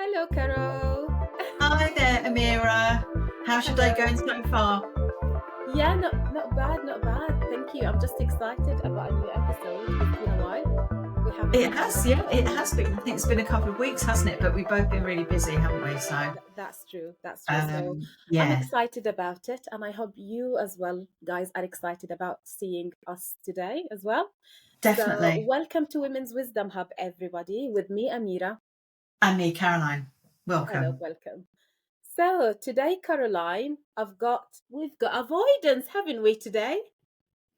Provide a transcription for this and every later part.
Hello, Carol. Hi there, Amira. How's your day Hello. going so far? Yeah, not bad, not bad. Thank you. I'm just excited about a new episode. It's been a while. We haven't It kind has, of. yeah, it has been. I think it's been a couple of weeks, hasn't it? But we've both been really busy, haven't we? So, That's true. That's true. So I'm yeah, excited about it, and I hope you as well, guys, are excited about seeing us today as well. So definitely. welcome to Women's Wisdom Hub, everybody. With me, Amira. And me, Caroline. Hello, Welcome. welcome. So today, Caroline, we've got avoidance, haven't we today?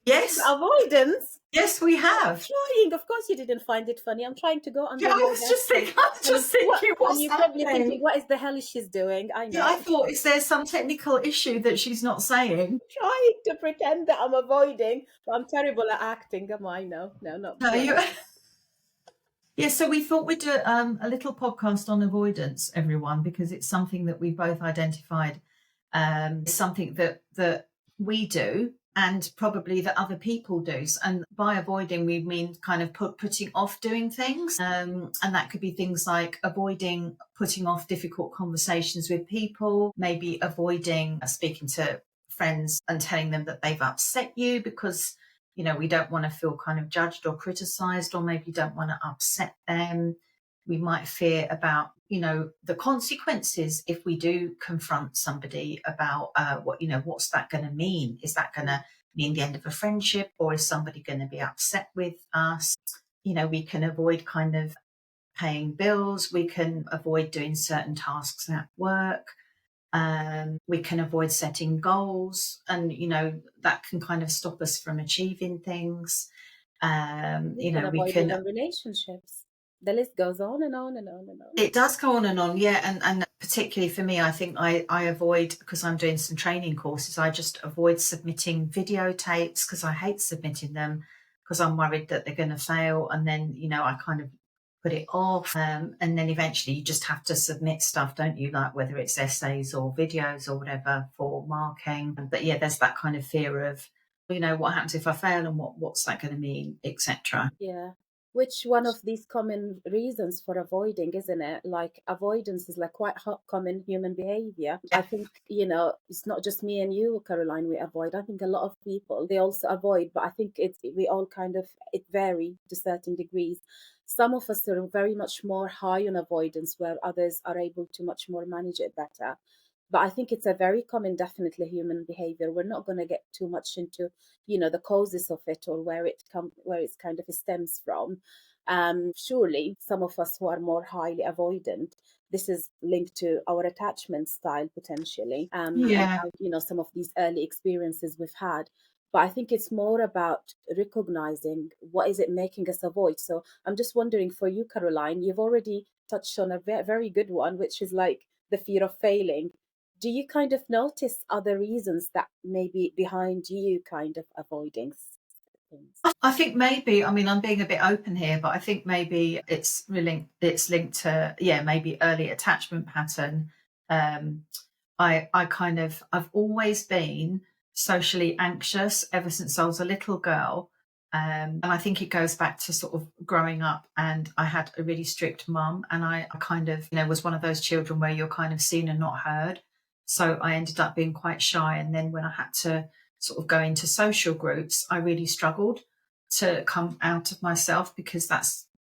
Yes, Avoidance. yes, we I'm have. trying. Of course, you didn't find it funny. I'm trying to go Yeah, under your desk, I was and just what? thinking, And what's you're probably thinking, happening? what is the hell is she's doing? I Yeah, I know. thought, is there some technical issue that she's not saying? Trying to pretend that I'm avoiding, but I'm terrible at acting. Am I? No, no, not No, not you. at Yeah, so we thought we'd do a little podcast on avoidance, everyone, because it's something that we both identified, something that we do and probably that other people do. And by avoiding, we mean kind of putting off doing things, and that could be things like avoiding putting off difficult conversations with people, maybe avoiding speaking to friends and telling them that they've upset you because we don't want to feel kind of judged or criticized, or maybe don't want to upset them. We might fear about the consequences if we do confront somebody about what's that going to mean. Is that going to mean the end of a friendship, or is somebody going to be upset with us? We can avoid kind of paying bills, we can avoid doing certain tasks at work, we can avoid setting goals, and that can kind of stop us from achieving things. We can We avoid can. even relationships. The list goes on and on and on and on. It does go on and on, yeah, and particularly for me, I think I avoid, because I'm doing some training courses. I just avoid submitting videotapes because I hate submitting them because I'm worried that they're going to fail, and then I kind of put it off, and then eventually you just have to submit stuff, don't you? Like whether it's essays or videos or whatever for marking. But yeah, there's that kind of fear of what happens if I fail, and what's that going to mean, etc. Yeah. Which one of these common reasons for avoiding, isn't it? Like avoidance is like quite common human behavior. I Yeah, think, it's not just me and you, Caroline, we avoid. I think a lot of people, they also avoid, but I think we all kind of, it vary to certain degrees. Some of us are very much more high on avoidance, where others are able to much more manage it better. But I think it's a very common, definitely human behavior. We're not going to get too much into the causes of it, or where it's kind of stems from. Surely some of us who are more highly avoidant, this is linked to our attachment style potentially, and yeah. how, some of these early experiences we've had. But I think it's more about recognizing what is it making us avoid. So I'm just wondering, for you, Caroline, you've already touched on a very good one, which is like the fear of failing. Do you kind of notice other reasons that may be behind you kind of avoiding things? I think maybe, I mean, I'm being a bit open here, but I think maybe it's linked to, yeah, maybe early attachment pattern. Um, I've always been socially anxious ever since I was a little girl. And I think it goes back to sort of growing up, and I had a really strict mum, and I kind of, was one of those children where you're kind of seen and not heard. So I ended up being quite shy. And then when I had to sort of go into social groups, I really struggled to come out of myself, because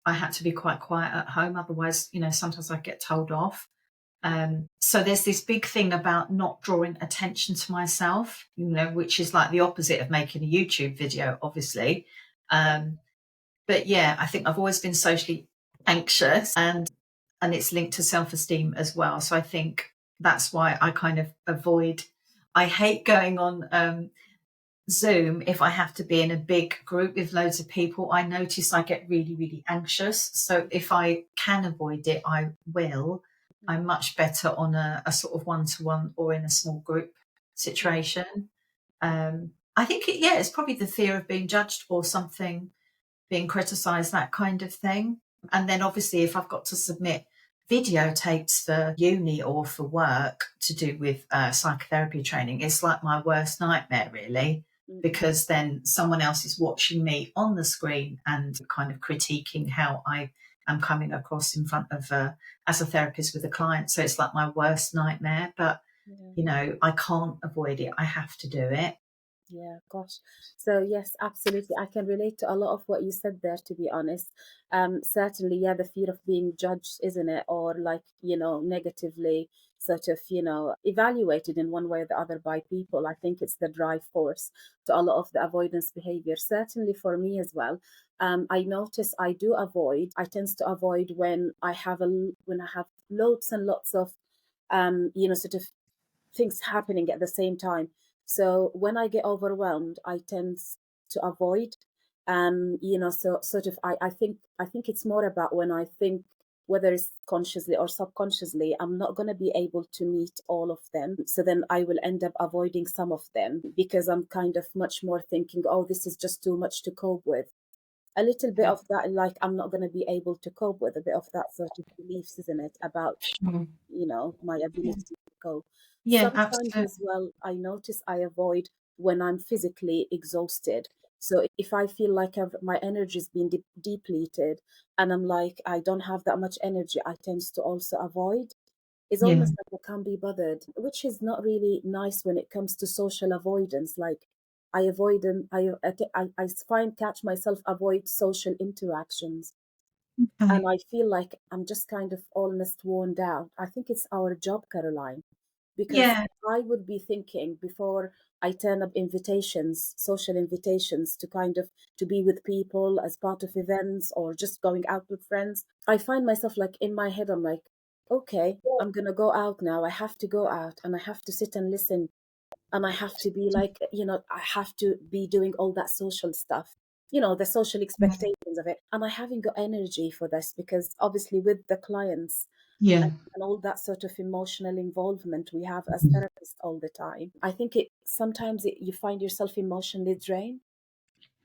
I had to be quite quiet at home. Otherwise, sometimes I get told off. So there's this big thing about not drawing attention to myself, which is like the opposite of making a YouTube video, obviously. Um, but yeah, I think I've always been socially anxious, and it's linked to self-esteem as well. So I think that's why I kind of avoid. I hate going on Zoom if I have to be in a big group with loads of people. I notice I get really, really anxious. So if I can avoid it, I will. I'm much better on a sort of one-to-one or in a small group situation. I think it's probably the fear of being judged or something, being criticised, that kind of thing. And then obviously if I've got to submit videotapes for uni or for work to do with psychotherapy training, it's like my worst nightmare, really, Mm-hmm. because then someone else is watching me on the screen and kind of critiquing how I am coming across in front of as a therapist with a client. So it's like my worst nightmare. But Yeah. I can't avoid it. I have to do it. Yeah, gosh. So yes, absolutely. I can relate to a lot of what you said there, to be honest. Certainly, yeah, the fear of being judged, isn't it? Or like, negatively sort of, evaluated in one way or the other by people. I think it's the drive force to a lot of the avoidance behavior. Certainly for me as well. I notice I do avoid, I tend to avoid when I have loads and lots of sort of things happening at the same time. So when I get overwhelmed, I tend to avoid. So sort of I think it's more about when I think, whether it's consciously or subconsciously, I'm not going to be able to meet all of them. So then I will end up avoiding some of them because I'm kind of much more thinking, oh, this is just too much to cope with. A little bit of that, like I'm not going to be able to cope with, a bit of that sort of beliefs, isn't it, about Sure. my Yeah, ability to go. yeah, Sometimes absolutely. as well, I notice I avoid when I'm physically exhausted. So if I feel like my energy is being depleted and I'm like, I don't have that much energy, I tend to also avoid. It's Yeah, almost like I can't be bothered, which is not really nice when it comes to social avoidance. Like I avoid them. I find catch myself avoid social interactions, and okay. I feel like I'm just kind of almost worn out. I think it's our job, Caroline, because Yeah, I would be thinking before I turn up invitations, social invitations to kind of to be with people as part of events or just going out with friends. I find myself like in my head, I'm like, okay, I'm gonna go out now. I have to go out and I have to sit and listen and I have to be like, I have to be doing all that social stuff, the social yeah, expectations of it. And I haven't got energy for this because obviously with the clients yeah. and all that sort of emotional involvement we have as therapists all the time. I think you find yourself emotionally drained.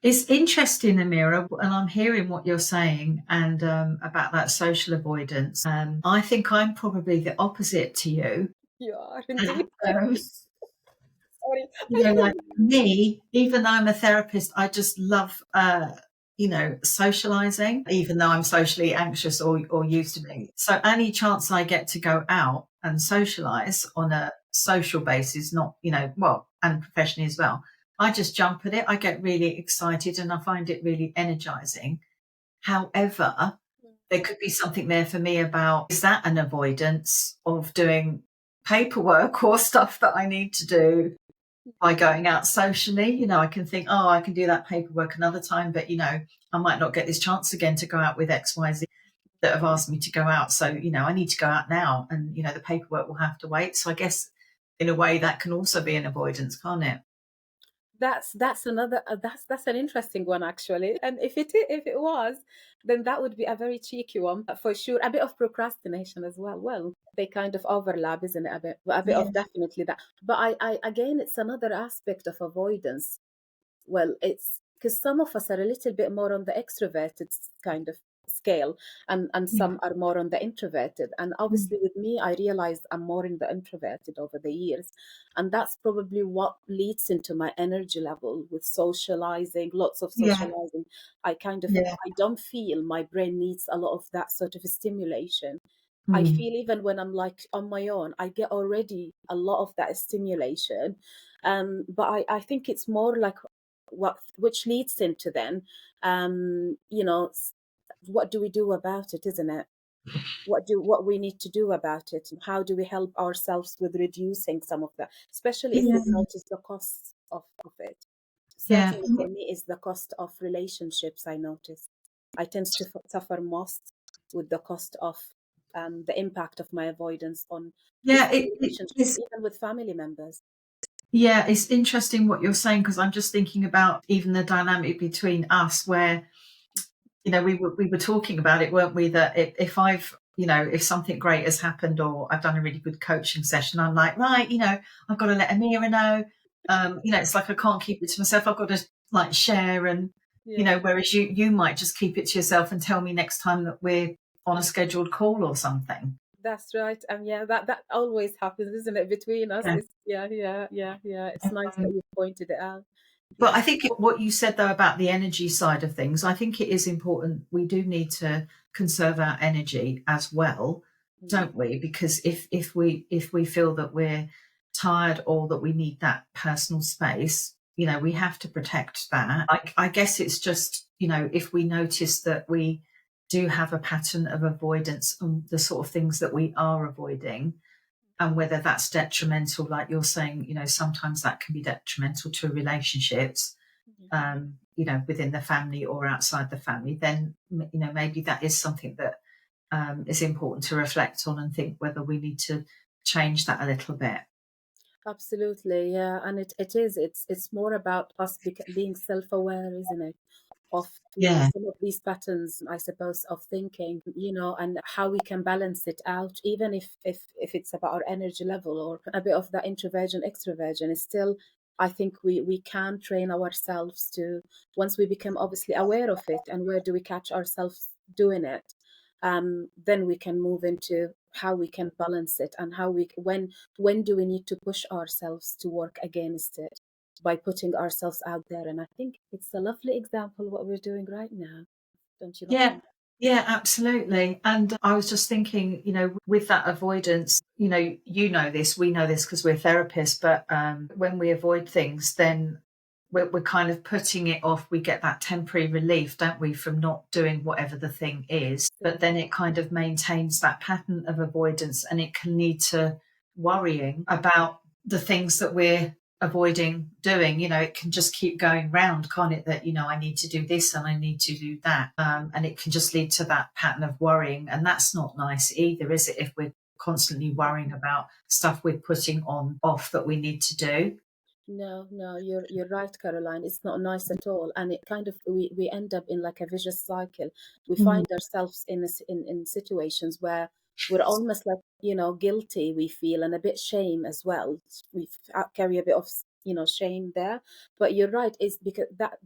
It's interesting, Amira, and I'm hearing what you're saying and about that social avoidance. I think I'm probably the opposite to you. You are indeed. Um, Sorry. like me, even though I'm a therapist, I just love, socializing, even though I'm socially anxious or used to be. So any chance I get to go out and socialize on a social basis, not, well, and professionally as well, I just jump at it. I get really excited and I find it really energizing. However, there could be something there for me about, is that an avoidance of doing paperwork or stuff that I need to do by going out socially? I can think, oh, I can do that paperwork another time, but I might not get this chance again to go out with XYZ that have asked me to go out. So, I need to go out now and, the paperwork will have to wait. So I guess in a way that can also be an avoidance, can't it? That's another that's an interesting one actually. And if it was, then that would be a very cheeky one for sure. A bit of procrastination as well. Well, they kind of overlap, isn't it? A bit Yeah. of definitely that. But I again, it's another aspect of avoidance. Well, it's because some of us are a little bit more on the extroverted kind of scale, and Yeah. some are more on the introverted. And Mm. obviously with me, I realized I'm more in the introverted over the years, and that's probably what leads into my energy level with socializing, lots of Yeah. socializing. I kind of Yeah. I don't feel my brain needs a lot of that sort of stimulation. I Mm. feel even when I'm like on my own, I get already a lot of that stimulation. But I think it's more like which leads into then, what do we do about it, isn't it? What we need to do about it, and how do we help ourselves with reducing some of that, especially if Yeah. we've noticed the costs of it. Yeah. Certainly for me is the cost of relationships. I notice I tend to suffer most with the cost of the impact of my avoidance on Yeah. different It relationships, is. even with family members. Yeah, it's interesting what you're saying because I'm just thinking about even the dynamic between us where, we were talking about it, weren't we? That if if something great has happened or I've done a really good coaching session, I'm like, right, I've got to let Amira know. It's like I can't keep it to myself. I've got to like share and, Yeah. whereas you might just keep it to yourself and tell me next time that we're on a scheduled call or something. That's right. And yeah, that always happens, isn't it, between us? Yeah. It's yeah, yeah, yeah, yeah. It's nice that you pointed it out. But Yeah. I think what you said though about the energy side of things, I think it is important. We do need to conserve our energy as well, Mm. don't we? Because if we feel that we're tired or that we need that personal space, we have to protect that. I guess it's just, if we notice that we do have a pattern of avoidance and the sort of things that we are avoiding, and whether that's detrimental, like you're saying, sometimes that can be detrimental to relationships, Yeah. within the family or outside the family, then, maybe that is something that is important to reflect on and think whether we need to change that a little bit. Absolutely, yeah, and it's more about us being self-aware, isn't it? Of Yeah. some of these patterns, I suppose, of thinking, and how we can balance it out, even if it's about our energy level or a bit of that introversion, extroversion. It's still, I think we can train ourselves to, once we become obviously aware of it, and where do we catch ourselves doing it, then we can move into how we can balance it, and how we when do we need to push ourselves to work against it by putting ourselves out there. And I think it's a lovely example what we're doing right now, don't you not Yeah. think? Yeah, absolutely. And I was just thinking, with that avoidance, this, we know this because we're therapists, but when we avoid things, then we're kind of putting it off. We get that temporary relief, don't we, from not doing whatever the thing is. But then it kind of maintains that pattern of avoidance, and it can lead to worrying about the things that we're avoiding doing. It can just keep going round, can't it? That, I need to do this and I need to do that. And it can just lead to that pattern of worrying. And that's not nice either, is it? If we're constantly worrying about stuff we're putting on off that we need to do. No, no, you're right, Caroline. It's not nice at all, and it kind of we end up in like a vicious cycle. We Mm. find ourselves in situations where we're almost like, guilty. We feel, and a bit shame as well. We carry a bit of shame there. But you're right. It's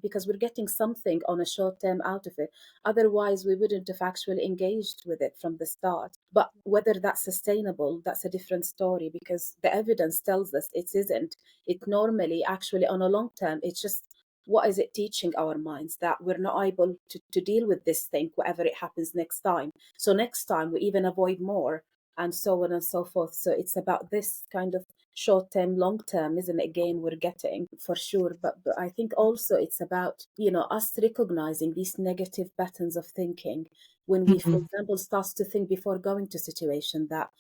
because we're getting something on a short term out of it. Otherwise, we wouldn't have actually engaged with it from the start. But whether that's sustainable, that's a different story, because the evidence tells us it isn't. It normally, actually, on a long term, it's just, what is it teaching our minds? That we're not able to deal with this thing, whatever it happens next time. So next time we even avoid more, and so on and so forth. So it's about this kind of short term, long term, isn't it? Again, we're getting for sure. But I think also it's about, us recognizing these negative patterns of thinking when we, for Mhm. example, start to think before going to situation that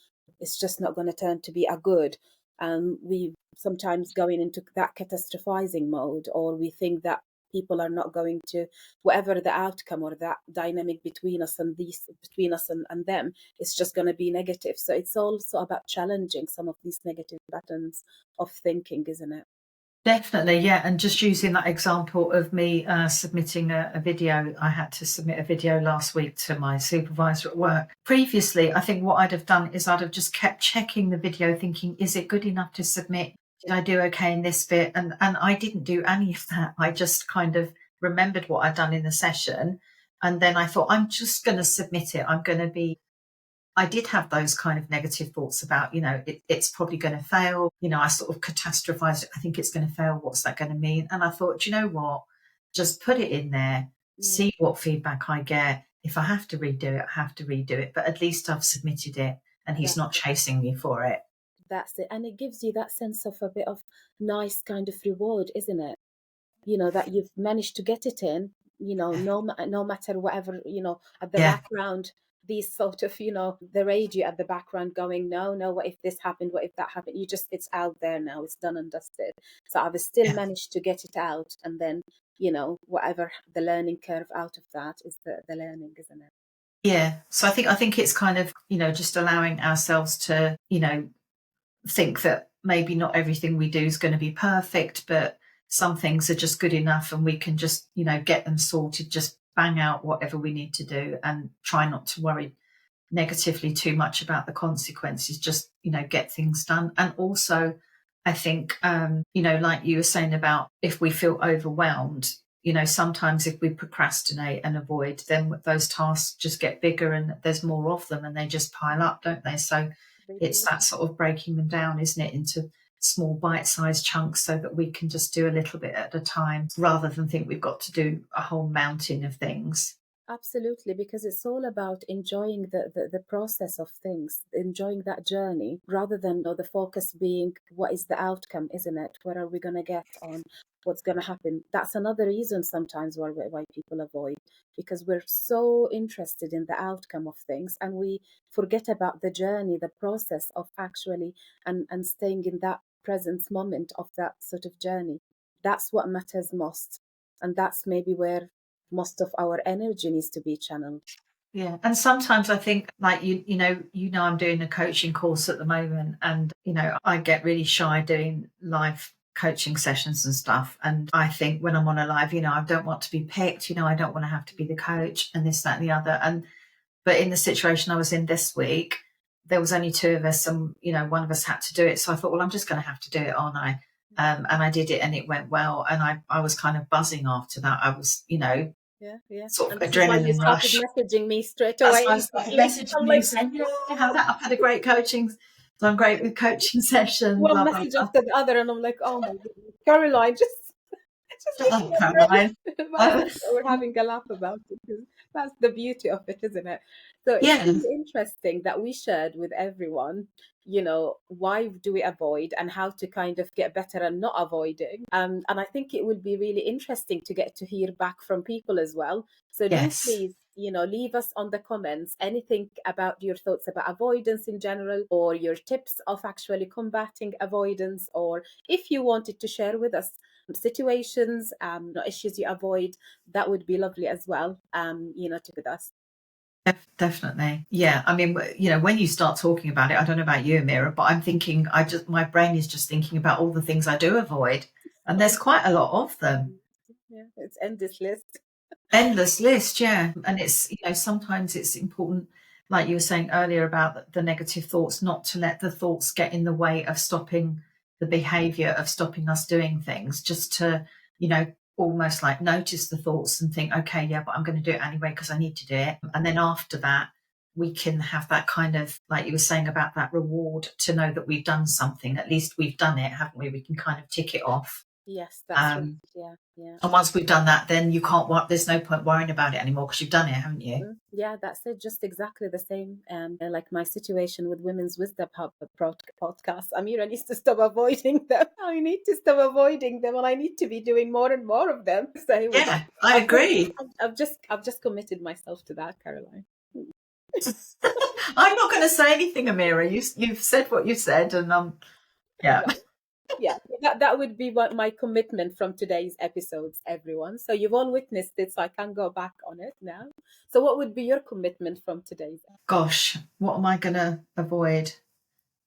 it's just not going to turn to be a good. We sometimes going into that catastrophizing mode, or we think that people are not going to, whatever the outcome or that dynamic between us and them, it's just going to be negative. So it's also about challenging some of these negative patterns of thinking, isn't it? Definitely, yeah. And just using that example of me submitting a video, I had to submit a video last week to my supervisor at work. Previously, I think what I'd have done is I'd have just kept checking the video, thinking, is it good enough to submit? Did I do okay in this bit? And I didn't do any of that. I just kind of remembered what I'd done in the session. And then I thought, I'm just going to submit it. I did have those kind of negative thoughts about, it's probably going to fail. I sort of catastrophized it. I think it's going to fail. What's that going to mean? And I thought, "Do you know what? Just put it in there, Yeah, see what feedback I get. If I have to redo it, I have to redo it. But at least I've submitted it and he's that's not chasing me for it." that's it. And it gives you that sense of a bit of nice kind of reward, isn't it? That you've managed to get it in, Yeah. no matter whatever, at the Yeah. background, these sort of, the radio at the background going, no, no, what if this happened? What if that happened? It's out there now, it's done and dusted. So I've still Yeah. managed to get it out. And then, whatever the learning curve out of that is the learning, isn't it? Yeah. So I think it's kind of, just allowing ourselves to, think that maybe not everything we do is going to be perfect, but some things are just good enough and we can just, get them sorted, just bang out whatever we need to do and try not to worry negatively too much about the consequences, just, get things done. And also, I think, like you were saying about if we feel overwhelmed, sometimes if we procrastinate and avoid, then those tasks just get bigger and there's more of them and they just pile up, don't they? So They it's do. that sort of breaking them down, isn't it, into small bite-sized chunks so that we can just do a little bit at a time rather than think we've got to do a whole mountain of things. Absolutely, because it's all about enjoying the process of things, enjoying that journey, rather than the focus being what is the outcome, isn't it? What are we going to get on? What's going to happen? That's another reason sometimes why people avoid, because we're so interested in the outcome of things and we forget about the journey, the process of actually and staying in that present moment of that sort of journey. That's what matters most. And that's maybe where most of our energy needs to be channeled. Yeah. And sometimes I think like you know, I'm doing a coaching course at the moment and I get really shy doing live coaching sessions and stuff. And I think when I'm on a live, I don't want to be picked, I don't want to have to be the coach and this, that, and the other. And but in the situation I was in this week, there was only two of us and one of us had to do it. So I thought, well, I'm just gonna have to do it, aren't I? And I did it and it went well. And I was kind of buzzing after that. I was, Yeah, yeah. sort of And this is why you adrenaline started rush. messaging me straight That's away why I started immediately. messaging I'm you like, saying, yeah, I've had a great coaching, done great with coaching session, one blah, blah, message blah. after the other, and I'm like, oh my goodness, Caroline, just Shut give up, me a Caroline. break. But I Uh, think that we're having a laugh about it because that's the beauty of it, isn't it? So it's yeah, really interesting that we shared with everyone, why do we avoid and how to kind of get better and not avoiding. And I think it would be really interesting to get to hear back from people as well. So do yes. please, leave us on the comments anything about your thoughts about avoidance in general, or your tips of actually combating avoidance, or if you wanted to share with us situations, issues you avoid, that would be lovely as well, to with us. Definitely. Yeah. I mean, when you start talking about it, I don't know about you, Amira, but I'm thinking, my brain is just thinking about all the things I do avoid. And there's quite a lot of them. Yeah, it's endless list. Endless list, yeah. And it's, sometimes it's important, like you were saying earlier about the negative thoughts, not to let the thoughts get in the way of stopping the behavior, of stopping us doing things, just to, almost like notice the thoughts and think, okay, yeah, but I'm going to do it anyway because I need to do it. And then after that, we can have that kind of, like you were saying about that reward, to know that we've done something. At least we've done it, haven't we? We can kind of tick it off. Yes, that's right. Um, Yeah, yeah. and once we've done that, then you can't. There's no point worrying about it anymore because you've done it, haven't you? Yeah, that's it. Just exactly the same. Like my situation with Women's Wisdom Hub podcast. Amira needs to stop avoiding them. I need to stop avoiding them, and I need to be doing more and more of them. So here we go. Yeah, I I've just, agree. I've just committed myself to that, Caroline. I'm not going to say anything, Amira. You've said what you said, and yeah, Right. Yeah, that would be what my commitment from today's episodes, everyone. So you've all witnessed it, so I can't go back on it now. So what would be your commitment from today's? gosh, what am I going to avoid?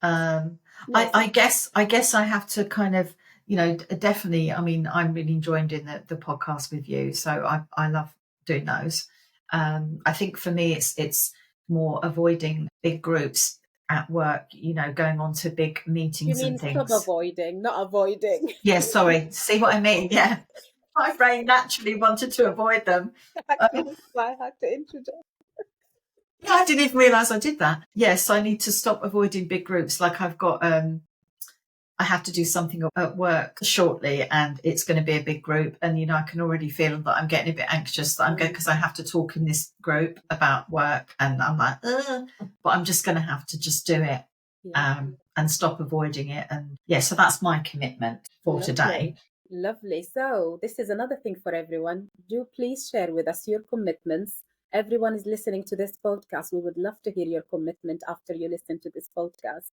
Um, I, Yes. I guess I guess I have to kind of, definitely. I mean, I'm really enjoying doing the podcast with you, so I love doing those. I think for me, it's more avoiding big groups at work. Going on to big You meetings mean and stop things. avoiding, not avoiding. Yeah, sorry. See what I mean? Yeah, my brain naturally wanted to avoid them. Um, That's why I had to introduce. yeah, I didn't even realise I did that. Yes, I need to stop avoiding big groups. Like I've got I have to do something at work shortly and it's going to be a big group. And, I can already feel that I'm getting a bit anxious that I'm going because I have to talk in this group about work and I'm like, ugh, but I'm just going to have to just do it Yeah, and stop avoiding it. And yeah, so that's my commitment for lovely. today. Lovely. So, this is another thing for everyone. Do please share with us your commitments. Everyone is listening to this podcast. We would love to hear your commitment after you listen to this podcast.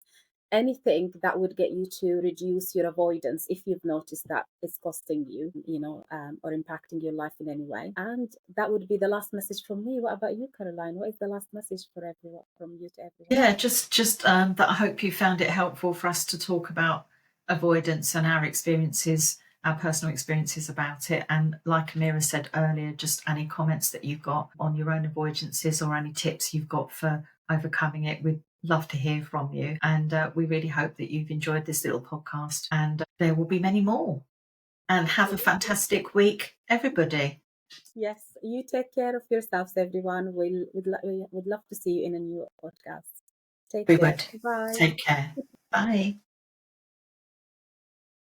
Anything that would get you to reduce your avoidance if you've noticed that it's costing you, or impacting your life in any way. And that would be the last message from me. What about you, Caroline? What is the last message for everyone, from you to everyone? Yeah, just that I hope you found it helpful for us to talk about avoidance and our experiences, our personal experiences about it. And like Amira said earlier, just any comments that you've got on your own avoidances or any tips you've got for overcoming it, we'd love to hear from you. And we really hope that you've enjoyed this little podcast and there will be many more. And have a fantastic week, everybody. Yes, you take care of yourselves, everyone. We would love to see you in a new podcast. Take We care. would. Bye. Take care. Bye.